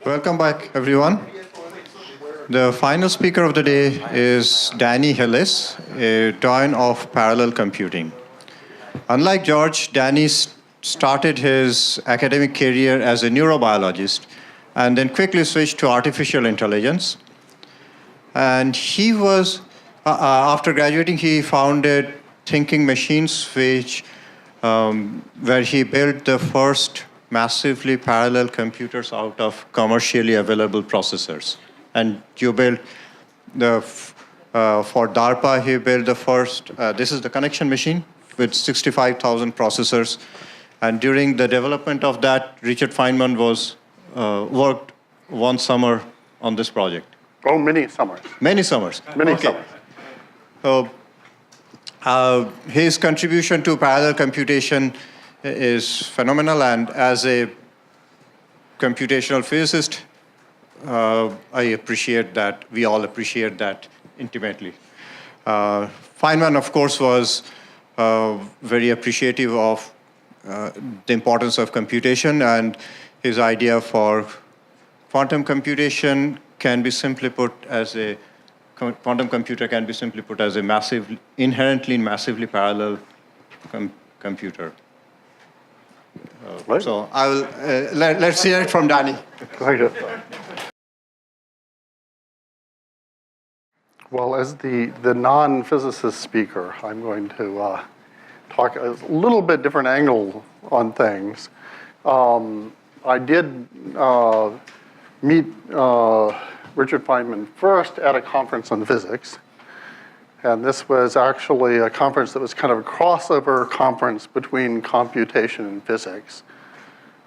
Welcome back, everyone. The final speaker of the day is Danny Hillis, a doyen of parallel computing. Unlike George, Danny started his academic career as a neurobiologist and then quickly switched to artificial intelligence. And he was, after graduating, he founded Thinking Machines, where he built the first massively parallel computers out of commercially available processors. And you built for DARPA, he built the first, this is the connection machine with 65,000 processors. And during the development of that, Richard Feynman worked one summer on this project. Oh, many summers. Many summers. Many summers. So his contribution to parallel computation is phenomenal, and as a computational physicist, I appreciate that. We all appreciate that intimately. Feynman, of course, was very appreciative of the importance of computation, and his idea for quantum computation can be simply put as a quantum computer can be simply put as a inherently massively parallel computer. So I will let's hear it from Danny. Well, as the non-physicist speaker, I'm going to talk a little bit different angle on things. I did meet Richard Feynman first at a conference on physics. And this was actually a conference that was kind of a crossover conference between computation and physics,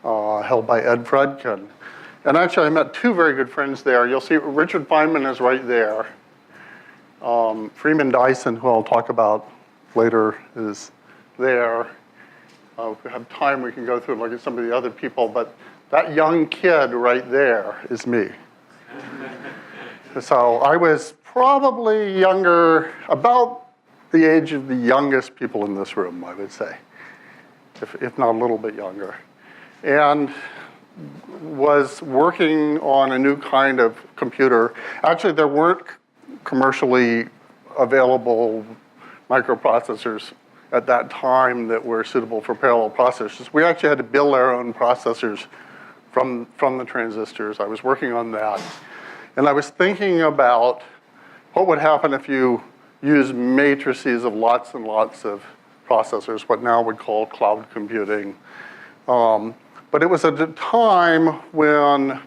held by Ed Fredkin. And actually, I met two very good friends there. You'll see Richard Feynman is right there. Freeman Dyson, who I'll talk about later, is there. If we have time, we can go through and look at some of the other people. But that young kid right there is me. So I was probably younger, about the age of the youngest people in this room, I would say, if not a little bit younger. And was working on a new kind of computer. Actually, there weren't commercially available microprocessors at that time that were suitable for parallel processors. We actually had to build our own processors from the transistors. I was working on that. And I was thinking about what would happen if you use matrices of lots and lots of processors, what now we call cloud computing. But it was at a time when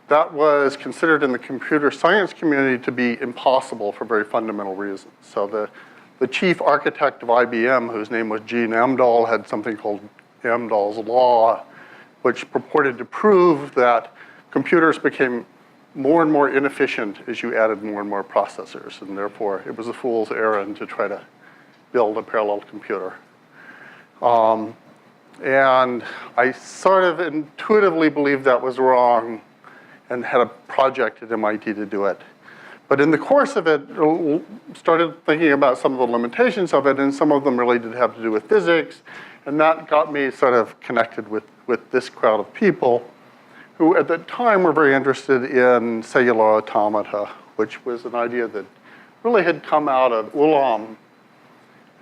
that was considered in the computer science community to be impossible for very fundamental reasons. So the chief architect of IBM, whose name was Gene Amdahl, had something called Amdahl's law, which purported to prove that computers became more and more inefficient as you added more and more processors, and therefore it was a fool's errand to try to build a parallel computer. And I sort of intuitively believed that was wrong and had a project at MIT to do it. But in the course of it, started thinking about some of the limitations of it, and some of them really did have to do with physics, and that got me sort of connected with this crowd of people who at the time were very interested in cellular automata, which was an idea that really had come out of Ulam.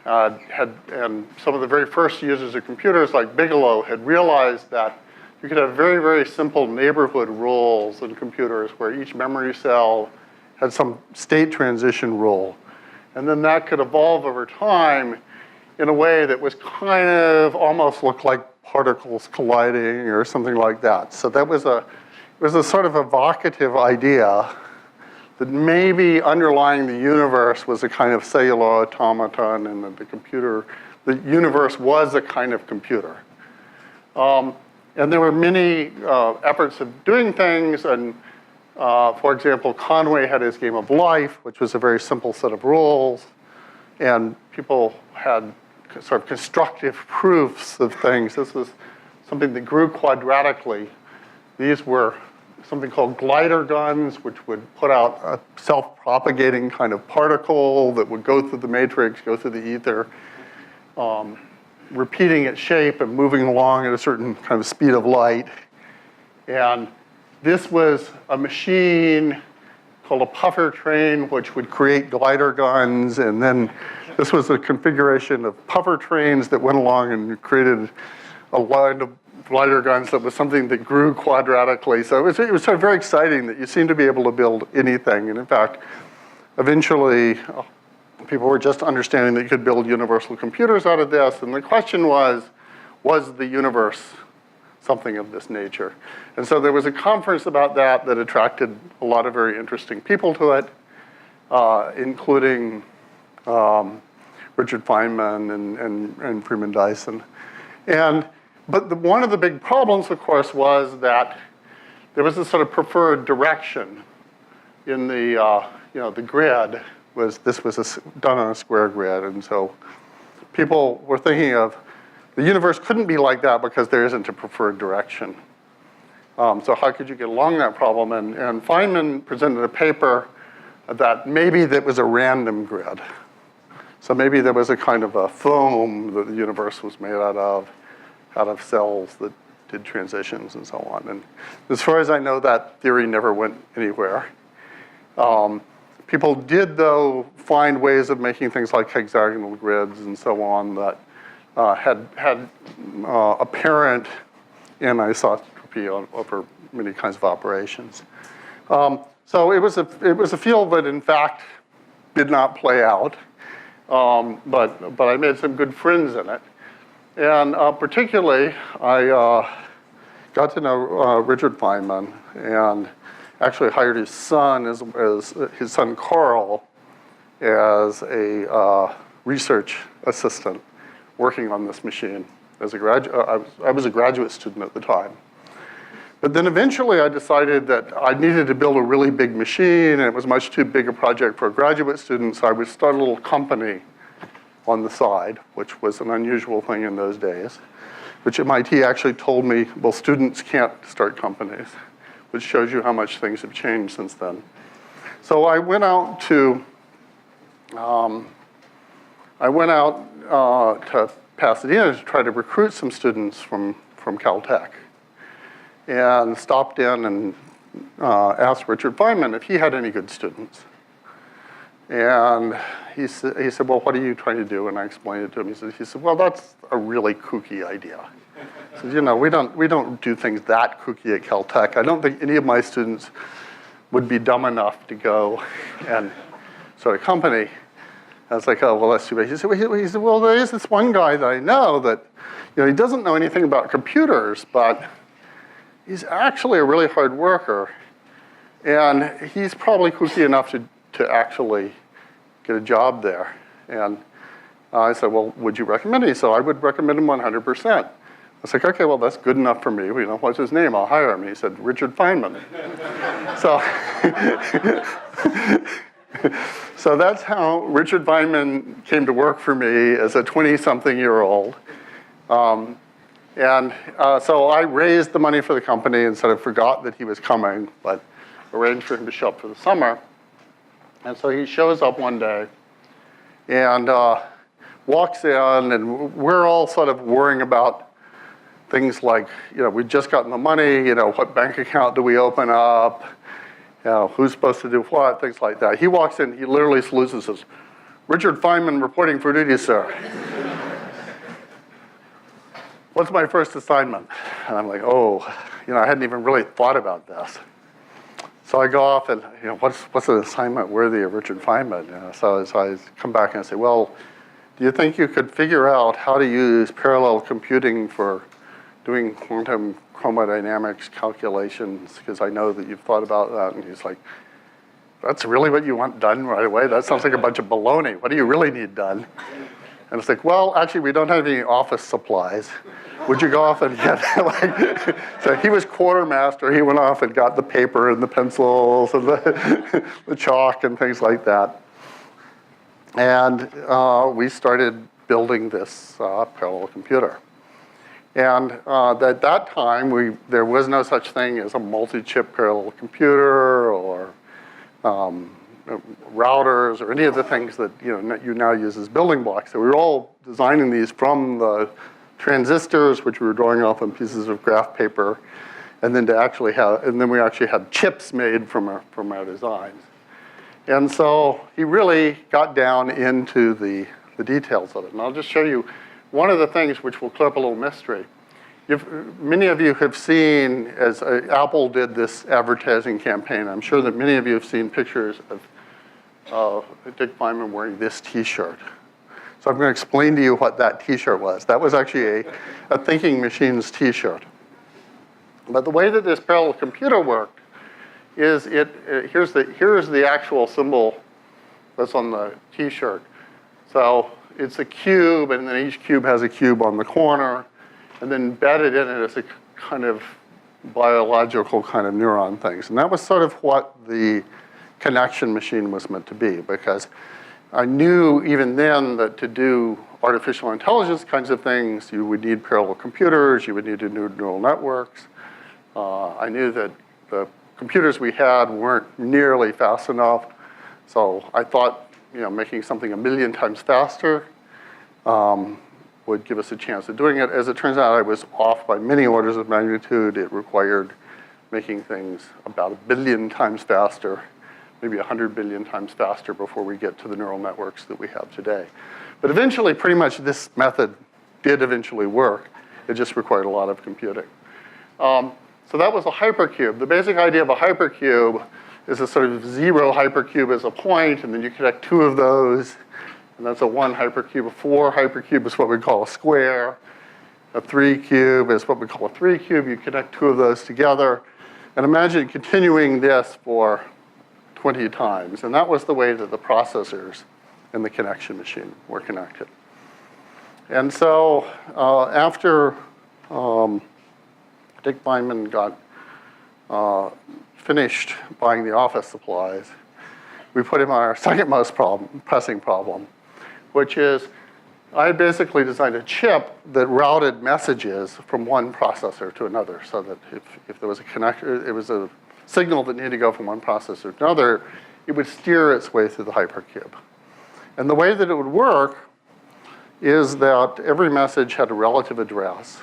And some of the very first users of computers, like Bigelow, had realized that you could have very, very simple neighborhood rules in computers where each memory cell had some state transition rule. And then that could evolve over time in a way that was kind of almost looked like particles colliding or something like that. So that was it was a sort of evocative idea that maybe underlying the universe was a kind of cellular automaton, and that the universe was a kind of computer. And there were many efforts of doing things, and for example, Conway had his game of life, which was a very simple set of rules, and people had sort of constructive proofs of things. This was something that grew quadratically. These were something called glider guns, which would put out a self-propagating kind of particle that would go through the matrix, go through the ether, repeating its shape and moving along at a certain kind of speed of light. And this was a machine called a puffer train, which would create glider guns. And then this was a configuration of puffer trains that went along and created a line of glider guns that was something that grew quadratically. So it was sort of very exciting that you seemed to be able to build anything. And in fact, eventually, people were just understanding that you could build universal computers out of this. And the question was the universe something of this nature? And so there was a conference about that that attracted a lot of very interesting people to it, including Richard Feynman and Freeman Dyson. But one of the big problems, of course, was that there was this sort of preferred direction in the, the grid. This was done on a square grid, and so people were thinking of the universe couldn't be like that because there isn't a preferred direction. So how could you get along that problem? And Feynman presented a paper that maybe that was a random grid. So maybe there was a kind of a foam that the universe was made out of cells that did transitions and so on. And as far as I know, that theory never went anywhere. People did, though, find ways of making things like hexagonal grids and so on that had apparent anisotropy over many kinds of operations. So it was a field that, in fact, did not play out. But I made some good friends in it. And particularly, I got to know Richard Feynman and actually hired his son, as his son Carl, as a research assistant working on this machine. As a graduate, I was a graduate student at the time. But then eventually I decided that I needed to build a really big machine, and it was much too big a project for a graduate student, so I would start a little company on the side, which was an unusual thing in those days, which MIT actually told me, well, students can't start companies, which shows you how much things have changed since then. So I went out to Pasadena to try to recruit some students from Caltech, and stopped in and asked Richard Feynman if he had any good students. And he said, well, what are you trying to do? And I explained it to him. He said, well, that's a really kooky idea. He said, we don't do things that kooky at Caltech. I don't think any of my students would be dumb enough to go and start a company. I was like, oh, well, that's too bad. He said, well, there is this one guy that I know that, he doesn't know anything about computers, but he's actually a really hard worker. And he's probably kooky enough to actually get a job there. And I said, well, would you recommend him? So I would recommend him 100%. I was like, okay, well, that's good enough for me. What's his name? I'll hire him. He said, Richard Feynman. So that's how Richard Feynman came to work for me as a 20-something-year-old. So I raised the money for the company and sort of forgot that he was coming, but arranged for him to show up for the summer. And so he shows up one day and walks in, and we're all sort of worrying about things like, we've just gotten the money, what bank account do we open up, who's supposed to do what, things like that. He walks in, he literally salutes and says, Richard Feynman reporting for duty, sir. What's my first assignment? And I'm like, oh, I hadn't even really thought about this. So I go off and, what's an assignment worthy of Richard Feynman? So I come back and I say, well, do you think you could figure out how to use parallel computing for doing quantum chromodynamics calculations? Because I know that you've thought about that. And he's like, that's really what you want done right away? That sounds like a bunch of baloney. What do you really need done? And it's like, well, actually, we don't have any office supplies. Would you go off and get, so he was quartermaster. He went off and got the paper and the pencils and the chalk and things like that. And we started building this parallel computer. And at that time, there was no such thing as a multi-chip parallel computer or routers or any of the things that you now use as building blocks. So we were all designing these from the transistors, which we were drawing off on pieces of graph paper, and then we actually had chips made from our designs. And so he really got down into the details of it. And I'll just show you one of the things which will clear up a little mystery. Many of you have seen, as Apple did this advertising campaign, I'm sure that many of you have seen pictures of Dick Feynman wearing this T-shirt. So I'm going to explain to you what that T-shirt was. That was actually a Thinking Machines T-shirt. But the way that this parallel computer worked is here's the actual symbol that's on the T-shirt. So it's a cube, and then each cube has a cube on the corner, and then embedded in it is a kind of biological kind of neuron things. And that was sort of what the connection machine was meant to be, because I knew even then that to do artificial intelligence kinds of things, you would need parallel computers, you would need neural networks. I knew that the computers we had weren't nearly fast enough, so I thought, making something 1,000,000 times faster would give us a chance of doing it. As it turns out, I was off by many orders of magnitude. It required making things about 1,000,000,000 times faster, maybe 100 billion times faster before we get to the neural networks that we have today. But eventually, pretty much this method did eventually work. It just required a lot of computing. So that was a hypercube. The basic idea of a hypercube is a sort of 0 hypercube as a point, and then you connect 2 of those, and that's a 1 hypercube. A 4 hypercube is what we call a square. A 3 cube is what we call a 3 cube. You connect 2 of those together. And imagine continuing this for 20 times. And that was the way that the processors in the connection machine were connected. And so after Dick Feynman got finished buying the office supplies, we put him on our second most pressing problem, which is I basically designed a chip that routed messages from one processor to another, so that if there was a connector, it was a signal that needed to go from one processor to another, it would steer its way through the hypercube. And the way that it would work is that every message had a relative address,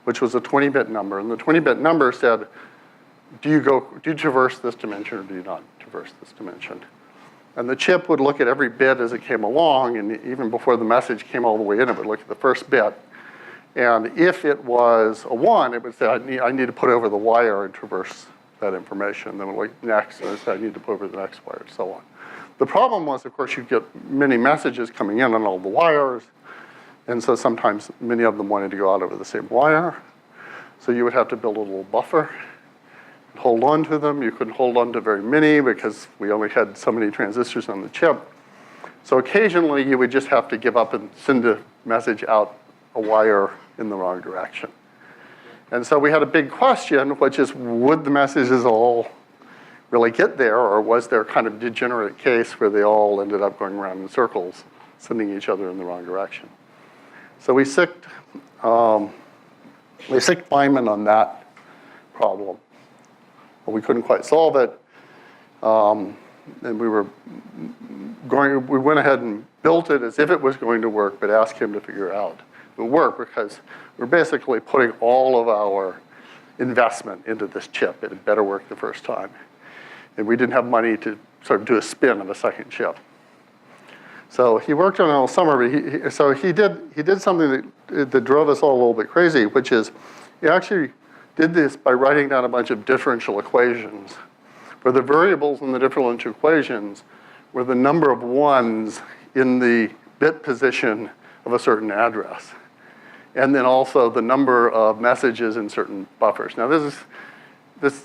which was a 20-bit number. And the 20-bit number said, do you traverse this dimension or do you not traverse this dimension? And the chip would look at every bit as it came along, and even before the message came all the way in, it would look at the first bit. And if it was a 1, it would say, I need to put over the wire and traverse that information. Then it would look next, and it would say, I need to put over the next wire, and so on. The problem was, of course, you'd get many messages coming in on all the wires, and so sometimes many of them wanted to go out over the same wire. So you would have to build a little buffer, hold on to them. You couldn't hold on to very many because we only had so many transistors on the chip. So occasionally you would just have to give up and send a message out a wire in the wrong direction. And so we had a big question, which is, would the messages all really get there, or was there kind of degenerate case where they all ended up going around in circles, sending each other in the wrong direction? So we sicked Feynman on that problem. Well, we couldn't quite solve it, and we went ahead and built it as if it was going to work, but asked him to figure out if it would work, because we're basically putting all of our investment into this chip. It had better work the first time. And we didn't have money to sort of do a spin of a second chip. So he worked on it all summer, but he did something that drove us all a little bit crazy, which is he actually did this by writing down a bunch of differential equations, where the variables in the differential equations were the number of 1s in the bit position of a certain address, and then also the number of messages in certain buffers. Now this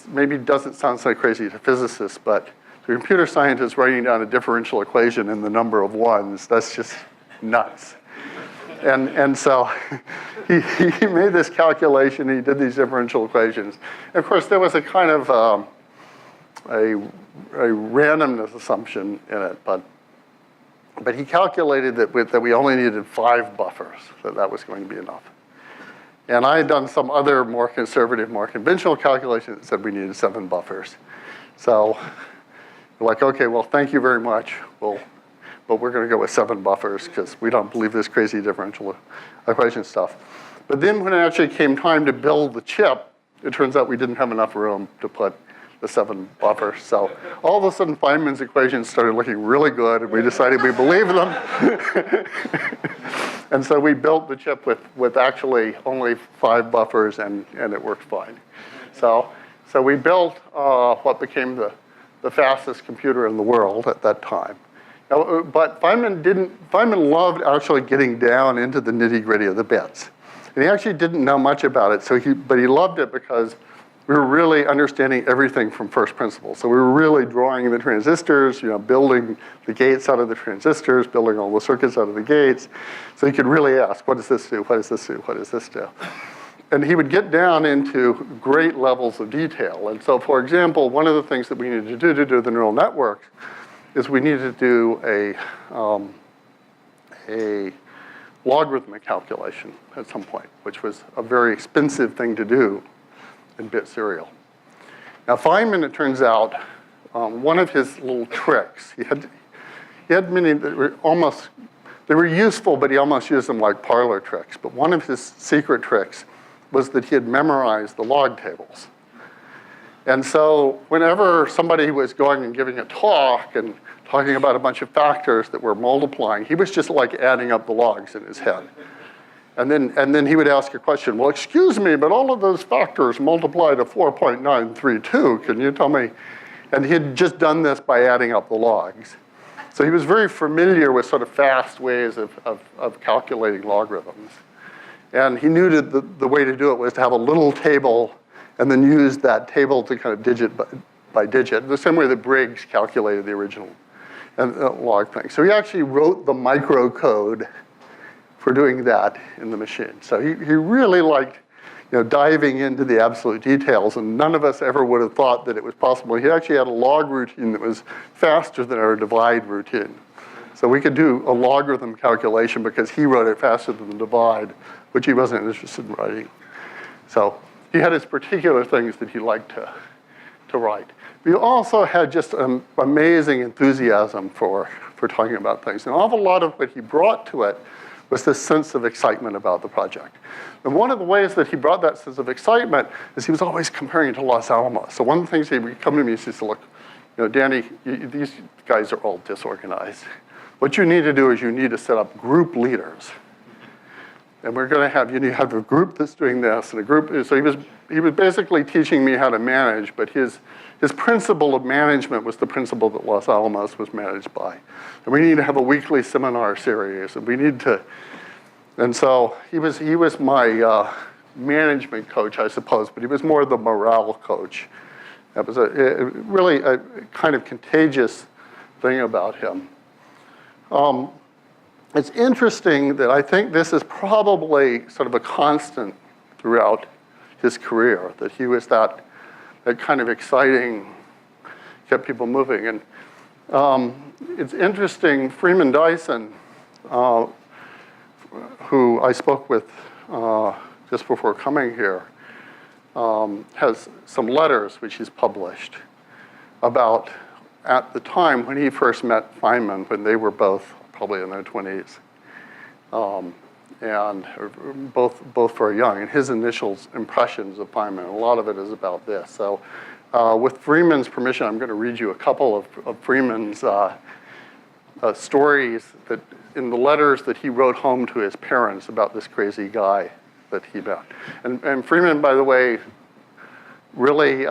maybe doesn't sound so crazy to physicists, but to a computer scientist writing down a differential equation in the number of 1s, that's just nuts. And so he made this calculation, he did these differential equations. And of course, there was a kind of a randomness assumption in it, but he calculated that we only needed 5 buffers, that was going to be enough. And I had done some other more conservative, more conventional calculation that said we needed 7 buffers. So we're like, okay, well, thank you very much. But we're going to go with 7 buffers because we don't believe this crazy differential equation stuff. But then when it actually came time to build the chip, it turns out we didn't have enough room to put the 7 buffers. So all of a sudden, Feynman's equations started looking really good, and we decided we believed them. And so we built the chip with actually only 5 buffers, and it worked fine. So we built what became the fastest computer in the world at that time. Now, but Feynman loved actually getting down into the nitty-gritty of the bits. And he actually didn't know much about it, but he loved it because we were really understanding everything from first principles. So we were really drawing the transistors, building the gates out of the transistors, building all the circuits out of the gates. So you could really ask, what does this do? What does this do? What does this do? And he would get down into great levels of detail. And so, for example, one of the things that we needed to do the neural networks is we needed to do a logarithmic calculation at some point, which was a very expensive thing to do in bit serial. Now, Feynman, it turns out, one of his little tricks, he had many that were they were useful, but he almost used them like parlor tricks. But one of his secret tricks was that he had memorized the log tables. And so whenever somebody was going and giving a talk and talking about a bunch of factors that were multiplying, he was just like adding up the logs in his head. And then he would ask a question, well, excuse me, but all of those factors multiply to 4.932. Can you tell me? And he had just done this by adding up the logs. So he was very familiar with sort of fast ways of calculating logarithms. And he knew that the way to do it was to have a little table and then use that table to kind of digit by digit, the same way that Briggs calculated the original log thing. So he actually wrote the microcode for doing that in the machine. So he really liked diving into the absolute details, and none of us ever would have thought that it was possible. He actually had a log routine that was faster than our divide routine. So we could do a logarithm calculation because he wrote it faster than the divide, which he wasn't interested in writing. So he had his particular things that he liked to write. We also had just an amazing enthusiasm for talking about things. An awful lot of what he brought to it was this sense of excitement about the project. And one of the ways that he brought that sense of excitement is he was always comparing it to Los Alamos. So one of the things he would come to me and he said, look, Danny, these guys are all disorganized. What you need to do is you need to set up group leaders. And we're going to have, you need to have a group that's doing this and a group. So he was basically teaching me how to manage, but his principle of management was the principle that Los Alamos was managed by. And we need to have a weekly seminar series, and we need to, and so he was my management coach, I suppose, but he was more the morale coach. That was really a kind of contagious thing about him. It's interesting that I think this is probably sort of a constant throughout his career, that he was that kind of exciting, kept people moving. And it's interesting, Freeman Dyson, who I spoke with just before coming here, has some letters which he's published about at the time when he first met Feynman, when they were both probably in their 20s, and both very young, and his initial impressions of Feynman. A lot of it is about this. So with Freeman's permission, I'm going to read you a couple of Freeman's stories that in the letters that he wrote home to his parents about this crazy guy that he met. And Freeman, by the way, really,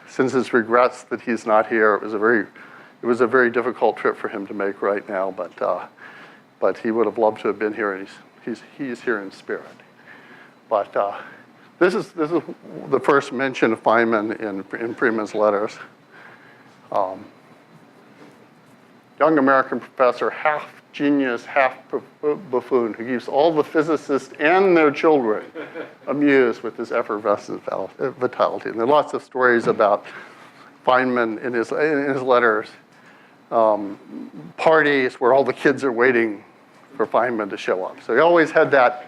since his regrets that he's not here, it was a very difficult trip for him to make right now, but he would have loved to have been here, and he's here in spirit. But this is the first mention of Feynman in Freeman's letters. Young American professor, half genius, half buffoon, who keeps all the physicists and their children amused with his effervescent vitality. And there are lots of stories about Feynman in his letters. Parties where all the kids are waiting for Feynman to show up. So he always had that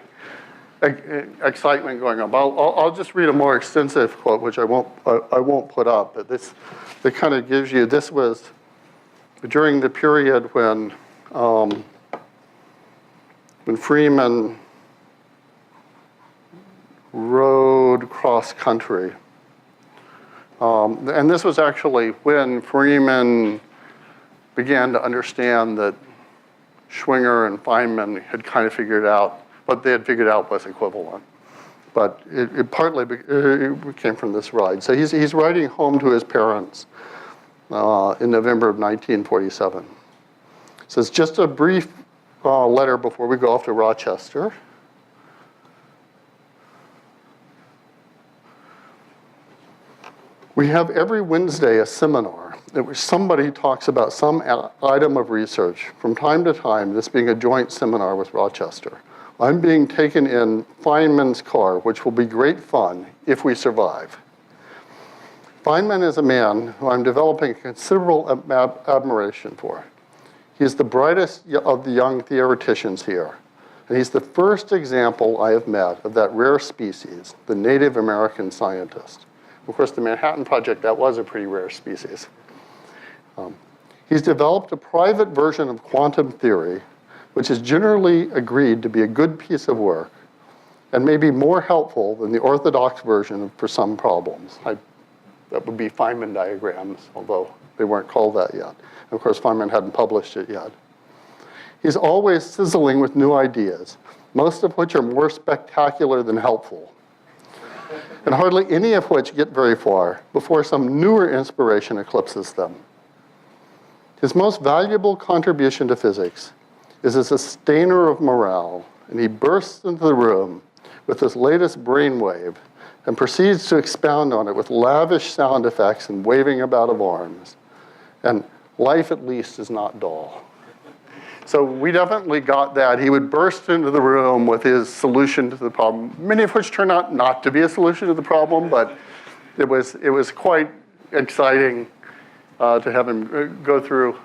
excitement going on. But I'll just read a more extensive quote, which I won't put up. But that kind of gives you. This was during the period when Freeman rode cross country And this was actually when Feynman began to understand that Schwinger and Feynman had kind of figured out what they had figured out was equivalent. But it partly came from this ride. So he's writing home to his parents in November of 1947. So it's just a brief letter before we go off to Rochester. We have every Wednesday a seminar at which somebody talks about some item of research. From time to time, this being a joint seminar with Rochester. I'm being taken in Feynman's car, which will be great fun if we survive. Feynman is a man who I'm developing considerable admiration for. He's the brightest of the young theoreticians here. And he's the first example I have met of that rare species, the Native American scientist. Of course, the Manhattan Project, that was a pretty rare species. He's developed a private version of quantum theory, which is generally agreed to be a good piece of work and maybe more helpful than the orthodox version for some problems. That would be Feynman diagrams, although they weren't called that yet. Of course, Feynman hadn't published it yet. He's always sizzling with new ideas, most of which are more spectacular than helpful, and hardly any of which get very far before some newer inspiration eclipses them. His most valuable contribution to physics is a sustainer of morale, and he bursts into the room with his latest brainwave and proceeds to expound on it with lavish sound effects and waving about of arms. And life, at least, is not dull. So we definitely got that. He would burst into the room with his solution to the problem, many of which turned out not to be a solution to the problem, but it was quite exciting to have him go through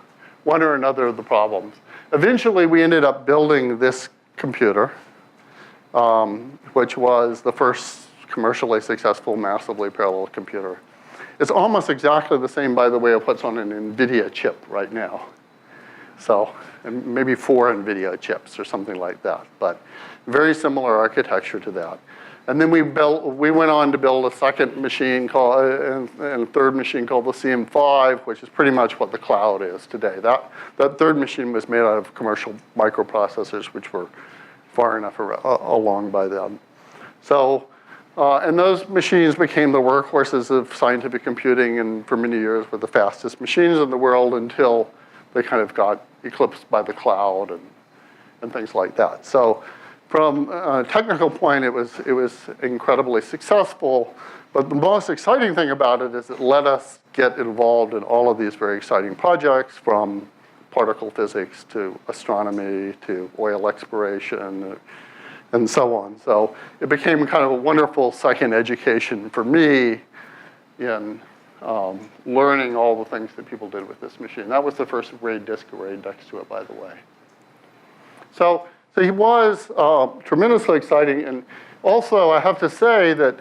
one or another of the problems. Eventually, we ended up building this computer, which was the first commercially successful massively parallel computer. It's almost exactly the same, by the way, of what's on an NVIDIA chip right now. So and maybe 4 NVIDIA chips or something like that, but very similar architecture to that. And then we went on to build a second machine called, and a third machine called the CM5, which is pretty much what the cloud is today. That third machine was made out of commercial microprocessors, which were far enough along by then. So, and those machines became the workhorses of scientific computing, and for many years were the fastest machines in the world until they kind of got eclipsed by the cloud and things like that. So from a technical point, it was incredibly successful, but the most exciting thing about it is it let us get involved in all of these very exciting projects, from particle physics to astronomy to oil exploration and so on. So it became kind of a wonderful second education for me in learning all the things that people did with this machine. That was the first RAID disk array next to it, by the way. So he was tremendously exciting, and also I have to say that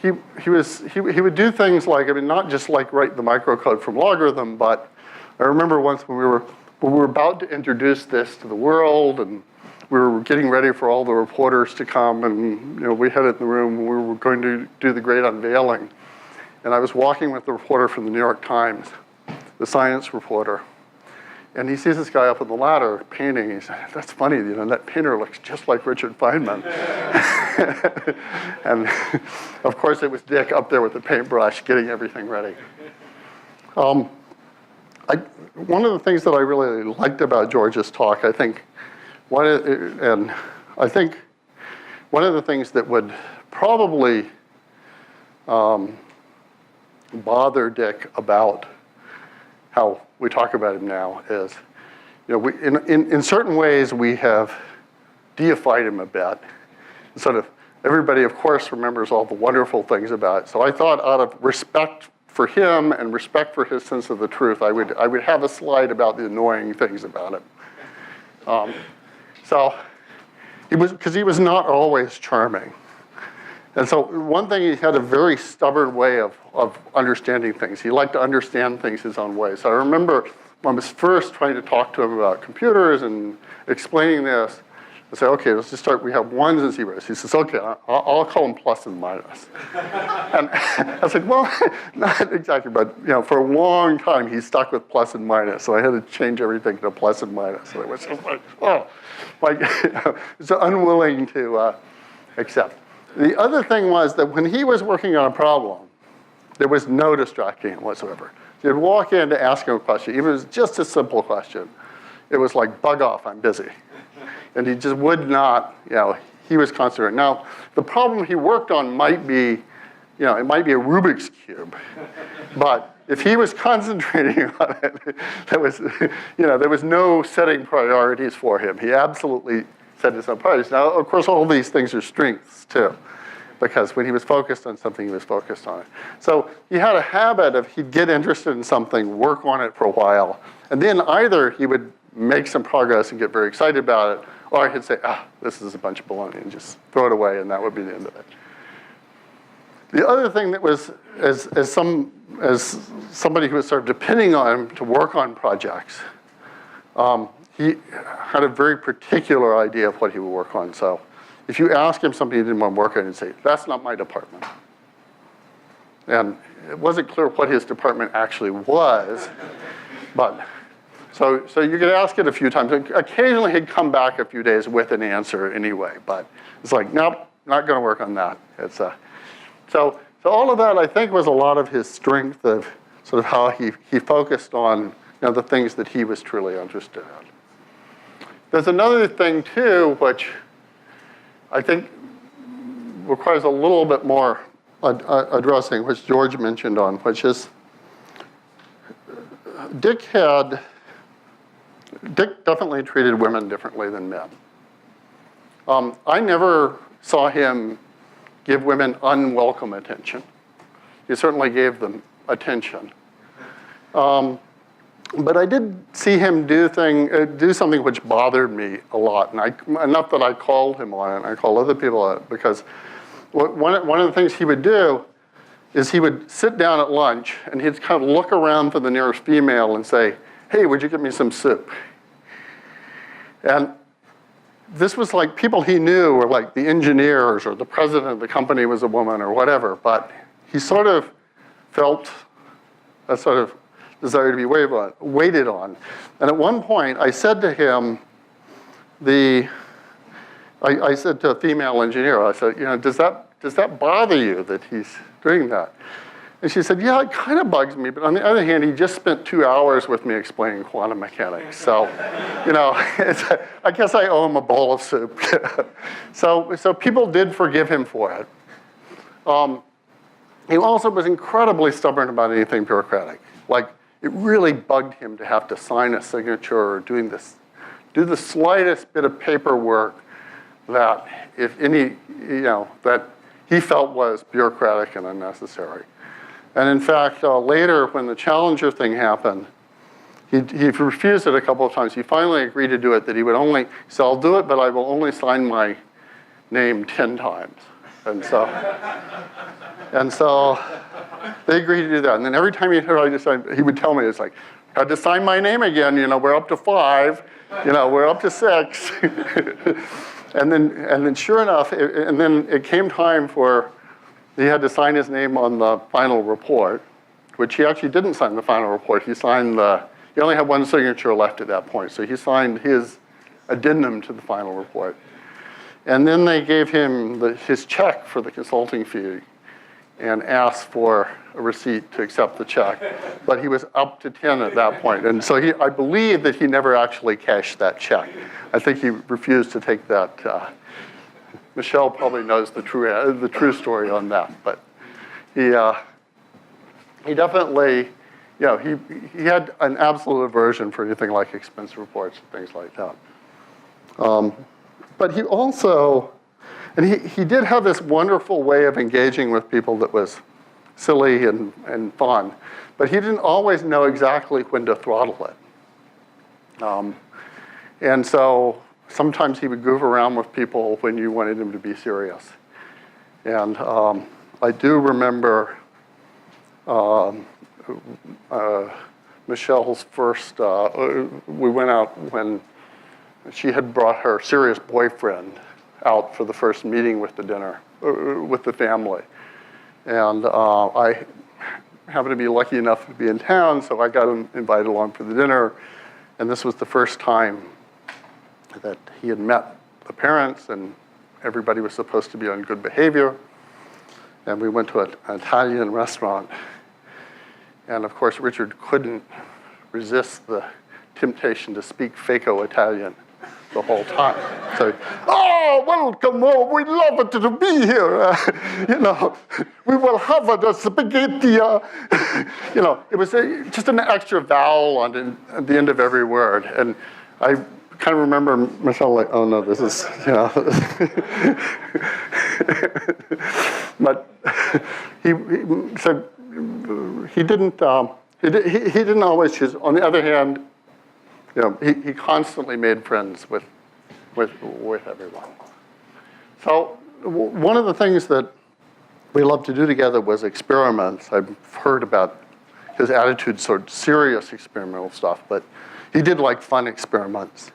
he would do things like, I mean, not just like write the microcode from logarithm, but I remember once when we were about to introduce this to the world, and we were getting ready for all the reporters to come, and we had it in the room, and we were going to do the great unveiling. And I was walking with the reporter from the New York Times, the science reporter, and he sees this guy up on the ladder painting. He said, "That's funny, that painter looks just like Richard Feynman." And of course, it was Dick up there with the paintbrush getting everything ready. One of the things that I really liked about George's talk, I think one of the things that would probably bother Dick about how we talk about him now is, in certain ways we have deified him a bit. Sort of everybody, of course, remembers all the wonderful things about it. So I thought, out of respect for him and respect for his sense of the truth, I would have a slide about the annoying things about him. Because he was not always charming. And so one thing, he had a very stubborn way of understanding things. He liked to understand things his own way. So I remember when I was first trying to talk to him about computers and explaining this, I say, okay, let's just start. We have ones and zeros. He says, okay, I'll call them plus and minus. And I said, well, not exactly, but for a long time he stuck with plus and minus, so I had to change everything to plus and minus. So it was just like, oh, like it's unwilling to accept. The other thing was that when he was working on a problem, there was no distracting him whatsoever. You'd walk in to ask him a question, even if it was just a simple question. It was like, bug off, I'm busy. And he just would not, he was concentrating. Now, the problem he worked on might be, it might be a Rubik's Cube. But if he was concentrating on it, there was no setting priorities for him. He absolutely set his own priorities. Now, of course, all these things are strengths, too. Because when he was focused on something, he was focused on it. So he had a habit of he'd get interested in something, work on it for a while, and then either he would make some progress and get very excited about it, or he'd say, this is a bunch of baloney, and just throw it away, and that would be the end of it. The other thing that was, as somebody who was sort of depending on him to work on projects, he had a very particular idea of what he would work on. So if you ask him something he didn't want to work on, he'd say, that's not my department. And it wasn't clear what his department actually was, but so you could ask it a few times. Occasionally he'd come back a few days with an answer anyway, but it's like, nope, not gonna work on that. It's so all of that, I think, was a lot of his strength of sort of how he focused on the things that he was truly interested in. There's another thing too, which I think requires a little bit more addressing, which George mentioned on, which is Dick definitely treated women differently than men. I never saw him give women unwelcome attention. He certainly gave them attention. But I did see him do something which bothered me a lot, and enough that I called him on it, and I called other people on it, because one of the things he would do is he would sit down at lunch, and he'd kind of look around for the nearest female and say, hey, would you get me some soup? And this was like people he knew were like the engineers, or the president of the company was a woman, or whatever, but he sort of felt a sort of desire to be waited on. And at one point, I said to him, I said to a female engineer, I said, does that bother you that he's doing that? And she said, yeah, it kind of bugs me, but on the other hand, he just spent 2 hours with me explaining quantum mechanics. So, I guess I owe him a bowl of soup. So people did forgive him for it. He also was incredibly stubborn about anything bureaucratic. Like, it really bugged him to have to sign a signature or do the slightest bit of paperwork that that he felt was bureaucratic and unnecessary. And in fact, later when the Challenger thing happened, he refused it a couple of times. He finally agreed to do it, that he would only, so I'll do it, but I will only sign my name 10 times. And so they agreed to do that. And then every time he tried to sign, he would tell me, it's like, had to sign my name again, we're up to 5, we're up to 6. and then sure enough, and then it came time for, he had to sign his name on the final report, which he actually didn't sign the final report. He only had one signature left at that point. So he signed his addendum to the final report. And then they gave him his check for the consulting fee and asked for a receipt to accept the check. But he was up to 10 at that point. And so I believe that he never actually cashed that check. I think he refused to take that. Michelle probably knows the true story on that. But he definitely, he had an absolute aversion for anything like expense reports and things like that. But he also, and he did have this wonderful way of engaging with people that was silly and fun, but he didn't always know exactly when to throttle it. And so sometimes he would goof around with people when you wanted him to be serious. And I do remember Michelle's first, we went out when she had brought her serious boyfriend out for the first meeting with the dinner, with the family. And I happened to be lucky enough to be in town, so I got invited along for the dinner. And this was the first time that he had met the parents, and everybody was supposed to be on good behavior. And we went to an Italian restaurant. And of course, Richard couldn't resist the temptation to speak Faco Italian the whole time. So, oh, welcome, oh, we love it to be here. We will have the spaghetti. It was just an extra vowel at the end of every word. And I kind of remember Michelle like, oh no, this is, But he said he didn't always choose. On the other hand, he constantly made friends with everyone. So one of the things that we loved to do together was experiments. I've heard about his attitude toward serious experimental stuff, but he did like fun experiments.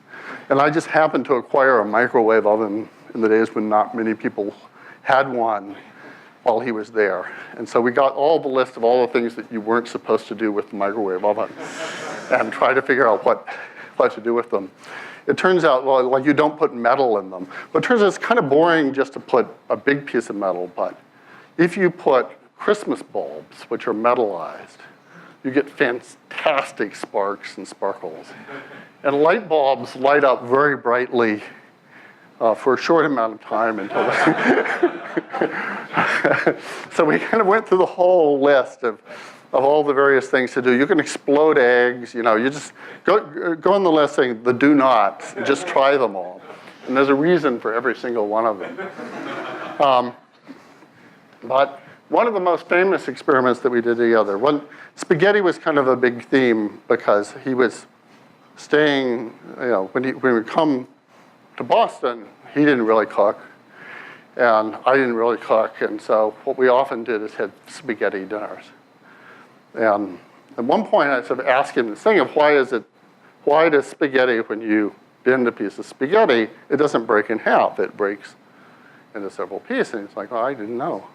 And I just happened to acquire a microwave oven in the days when not many people had one while he was there. And so we got all the list of all the things that you weren't supposed to do with the microwave oven and try to figure out what to do with them. It turns out, well, like you don't put metal in them. But it turns out it's kind of boring just to put a big piece of metal, but if you put Christmas bulbs, which are metallized, you get fantastic sparks and sparkles. And light bulbs light up very brightly for a short amount of time until So we kind of went through the whole list of all the various things to do. You can explode eggs, you just go on the list saying the do nots, just try them all. And there's a reason for every single one of them. But one of the most famous experiments that we did together, spaghetti was kind of a big theme because he was staying, when we come to Boston, he didn't really cook, and I didn't really cook, and so what we often did is had spaghetti dinners. And at one point I sort of asked him this thing of why does spaghetti, when you bend a piece of spaghetti, it doesn't break in half, it breaks into several pieces. And he's like, oh, I didn't know.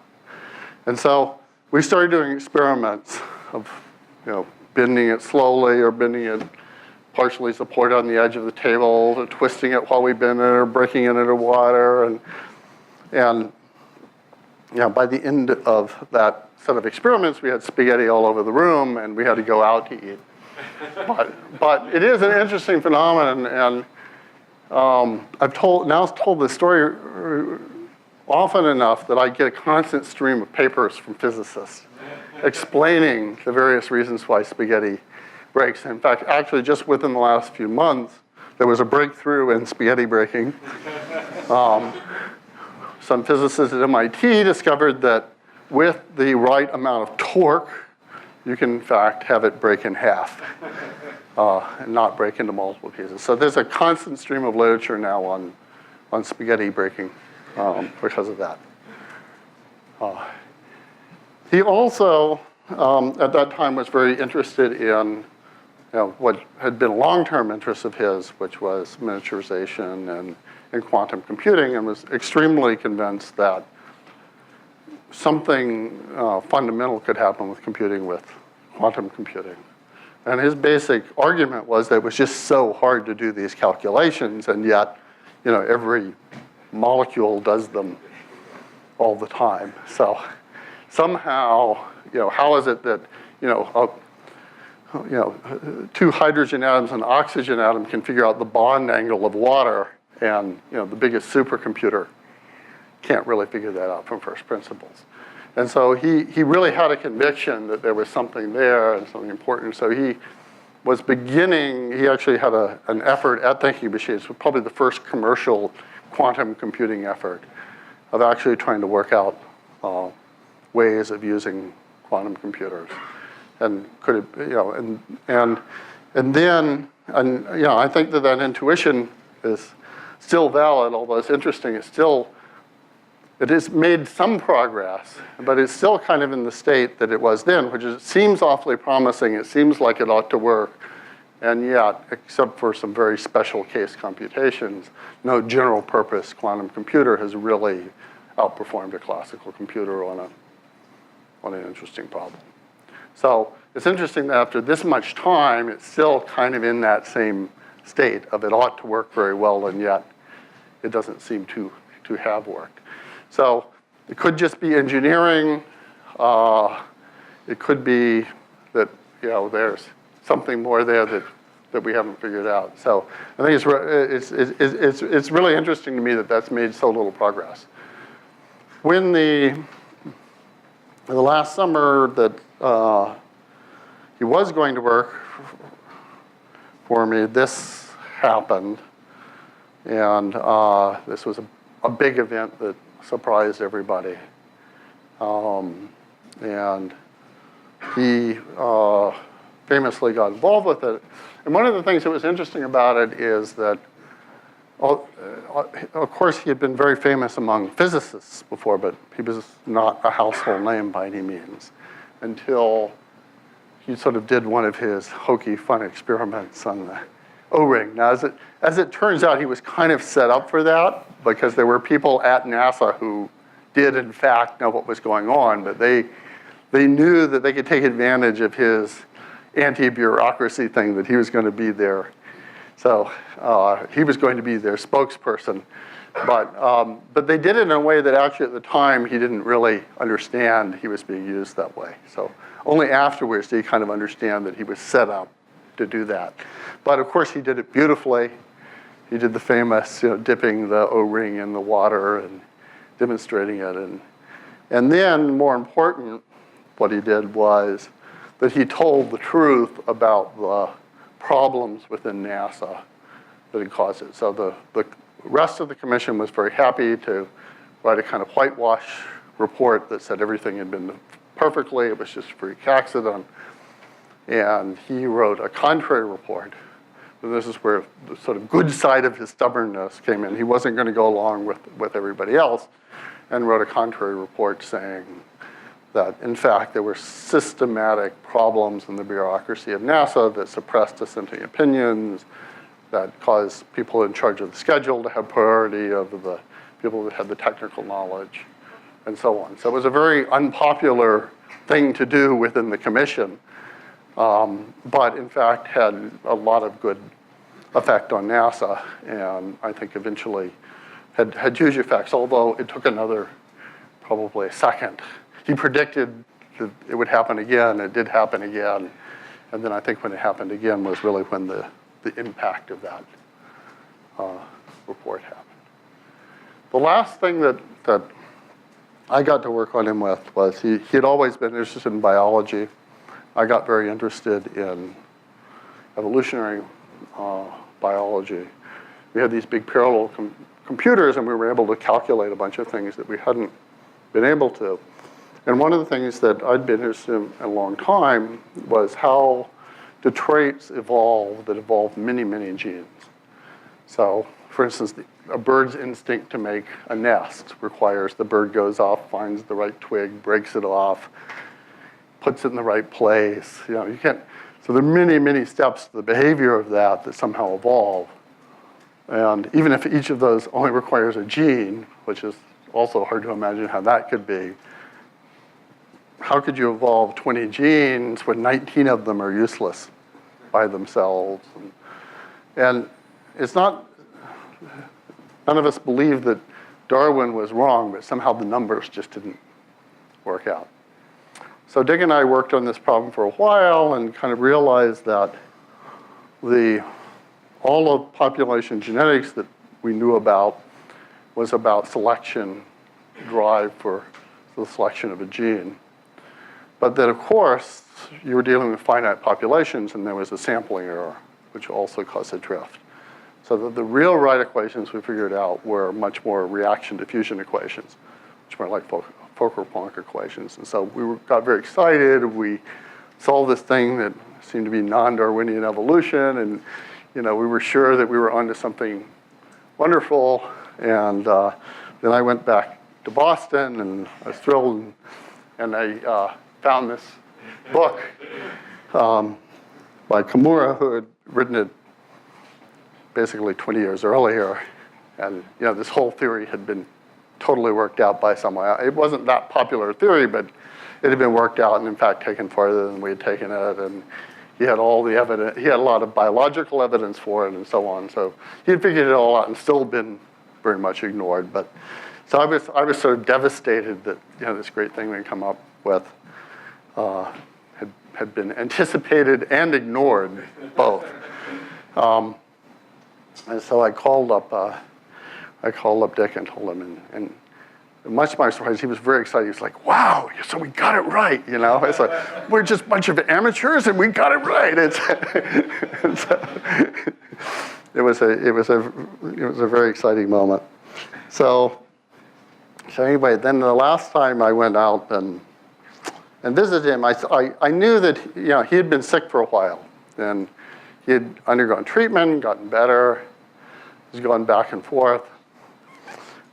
And so we started doing experiments of, bending it slowly or bending it partially supported on the edge of the table, or twisting it while we bend it, or breaking it into water. And by the end of that set of experiments, we had spaghetti all over the room, and we had to go out to eat. But it is an interesting phenomenon, and I've told this story often enough that I get a constant stream of papers from physicists explaining the various reasons why spaghetti breaks. In fact, actually, just within the last few months, there was a breakthrough in spaghetti breaking. Some physicists at MIT discovered that with the right amount of torque, you can, in fact, have it break in half and not break into multiple pieces. So there's a constant stream of literature now on spaghetti breaking because of that. He also, at that time, was very interested in what had been a long-term interest of his, which was miniaturization and quantum computing, and was extremely convinced that something fundamental could happen with computing with quantum computing. And his basic argument was that it was just so hard to do these calculations, and yet, every molecule does them all the time. So somehow, how is it that, two hydrogen atoms and an oxygen atom can figure out the bond angle of water, and the biggest supercomputer can't really figure that out from first principles. And so he really had a conviction that there was something there and something important. So he was he actually had an effort at Thinking Machines, was probably the first commercial quantum computing effort of actually trying to work out ways of using quantum computers. And could it, and then I think that intuition is still valid, although it's interesting. It has made some progress, but it's still kind of in the state that it was then, which is, it seems awfully promising. It seems like it ought to work, And yet, except for some very special case computations, no general purpose quantum computer has really outperformed a classical computer on an interesting problem. So it's interesting that after this much time, it's still kind of in that same state of it ought to work very well, and yet it doesn't seem to have worked. So it could just be engineering. It could be that there's something more there that we haven't figured out. So I think it's really interesting to me that that's made so little progress. When the last summer that he was going to work for me, this happened, and this was a big event that surprised everybody, and he famously got involved with it. And one of the things that was interesting about it is that, of course, he had been very famous among physicists before, but he was not a household name by any means until he sort of did one of his hokey, fun experiments on the O-ring. Now, as it turns out, he was kind of set up for that because there were people at NASA who did, in fact, know what was going on, but they knew that they could take advantage of his anti-bureaucracy thing, that he was going to be there. So he was going to be their spokesperson. But they did it in a way that actually at the time he didn't really understand he was being used that way. So only afterwards did he kind of understand that he was set up to do that. But of course he did it beautifully. He did the famous dipping the O-ring in the water and demonstrating it. And then, more important, what he did was that he told the truth about the problems within NASA that had caused it. So the rest of the commission was very happy to write a kind of whitewash report that said everything had been perfectly, it was just a freak accident. And he wrote a contrary report. And this is where the sort of good side of his stubbornness came in. He wasn't going to go along with everybody else, and wrote a contrary report saying that, in fact, there were systematic problems in the bureaucracy of NASA that suppressed dissenting opinions, that caused people in charge of the schedule to have priority over the people that had the technical knowledge, and so on. So it was a very unpopular thing to do within the commission, but in fact had a lot of good effect on NASA, and I think eventually had huge effects, although it took probably a second. He predicted that it would happen again. It did happen again. And then I think when it happened again was really when the impact of that report happened. The last thing that I got to work on him with was he had always been interested in biology. I got very interested in evolutionary biology. We had these big parallel computers, and we were able to calculate a bunch of things that we hadn't been able to. And one of the things that I'd been interested in a long time was how do traits evolve that evolve many, many genes. So, for instance, a bird's instinct to make a nest requires the bird goes off, finds the right twig, breaks it off, puts it in the right place. You can't. So there are many, many steps to the behavior of that somehow evolve. And even if each of those only requires a gene, which is also hard to imagine how that could be, how could you evolve 20 genes when 19 of them are useless by themselves? And it's not, none of us believe that Darwin was wrong, but somehow the numbers just didn't work out. So Dick and I worked on this problem for a while and kind of realized that all of population genetics that we knew about was about selection, drive for the selection of a gene. But that, of course, you were dealing with finite populations, and there was a sampling error, which also caused a drift. So the real right equations we figured out were much more reaction-diffusion equations, which were like Fokker-Planck equations. And so we got very excited. We solved this thing that seemed to be non-Darwinian evolution, and we were sure that we were onto something wonderful. And then I went back to Boston, and I was thrilled, and I found this book by Kimura, who had written it basically 20 years earlier. And this whole theory had been totally worked out by someone. It wasn't that popular a theory, but it had been worked out and in fact taken farther than we had taken it. And he had all the evidence, he had a lot of biological evidence for it and so on. So he had figured it all out and still been very much ignored. But so I was sort of devastated that this great thing we'd come up with had been anticipated and ignored both. And so I called up Dick and told him, and much to my surprise, he was very excited. He was like, "Wow, so we got it right!" It's like we're just a bunch of amateurs and we got it right. It was a very exciting moment. So anyway, then the last time I went out and visited him, I knew that he had been sick for a while, and he had undergone treatment, gotten better, was going back and forth.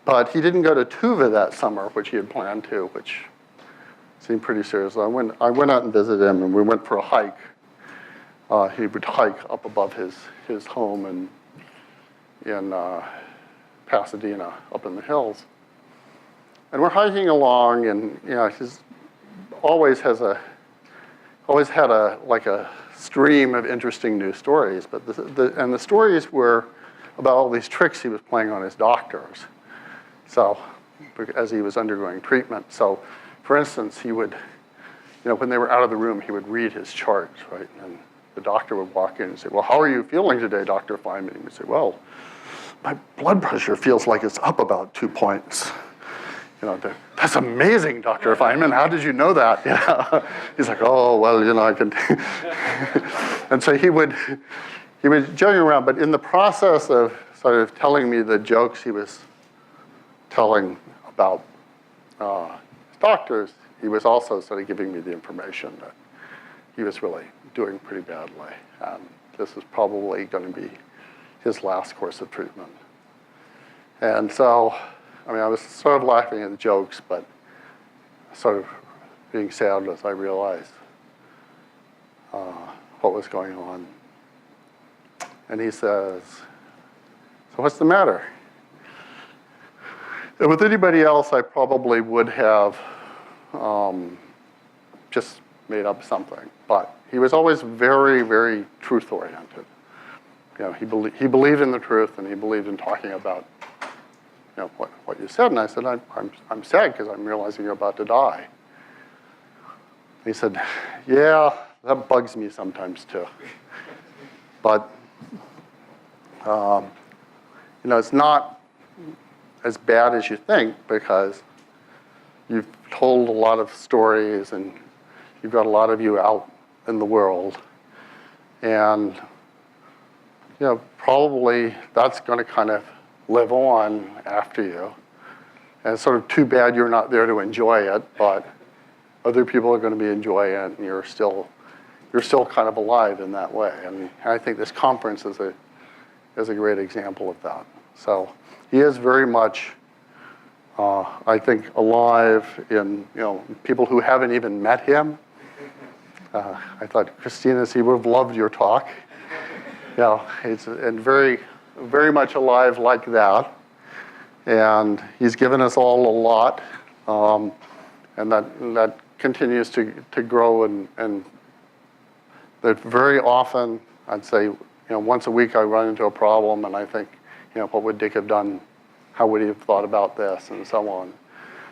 But he didn't go to Tuva that summer, which he had planned to, which seemed pretty serious. I went out and visited him, and we went for a hike. He would hike up above his home in Pasadena, up in the hills. And we're hiking along, and he's always had a stream of interesting new stories. But the stories were about all these tricks he was playing on his doctors. So, as he was undergoing treatment. So, for instance, he would, when they were out of the room, he would read his charts, right? And the doctor would walk in and say, "Well, how are you feeling today, Dr. Feynman?" He would say, "Well, my blood pressure feels like it's up about 2 points." "That's amazing, Dr. Feynman. How did you know that?" He's like, "Oh, well, I can." And so he would joke around, but in the process of sort of telling me the jokes he was telling about his doctors, he was also sort of giving me the information that he was really doing pretty badly. And this is probably going to be his last course of treatment. And so, I was sort of laughing at the jokes, but sort of being sad as I realized what was going on. And he says, "So what's the matter?" And with anybody else, I probably would have just made up something. But he was always very, very truth-oriented. He believed in the truth, and he believed in talking about what you said. And I said, I'm sad because I'm realizing you're about to die. He said, "Yeah, that bugs me sometimes too. But it's not as bad as you think, because you've told a lot of stories and you've got a lot of you out in the world. And probably that's going to kind of live on after you. And it's sort of too bad you're not there to enjoy it, but other people are going to be enjoying it, and you're still kind of alive in that way." And I think this conference is a great example of that. So he is very much, I think, alive in people who haven't even met him. I thought, Christina, he would have loved your talk. He's very, very much alive like that. And he's given us all a lot, and that continues to grow. And that very often, I'd say, once a week I run into a problem and I think, what would Dick have done? How would he have thought about this? And so on.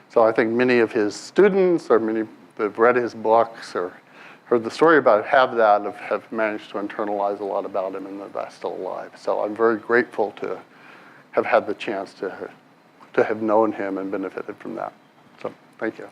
So I think many of his students, or many that have read his books or heard the story about it, have managed to internalize a lot about him, and that that's still alive. So I'm very grateful to have had the chance to have known him and benefited from that. So thank you.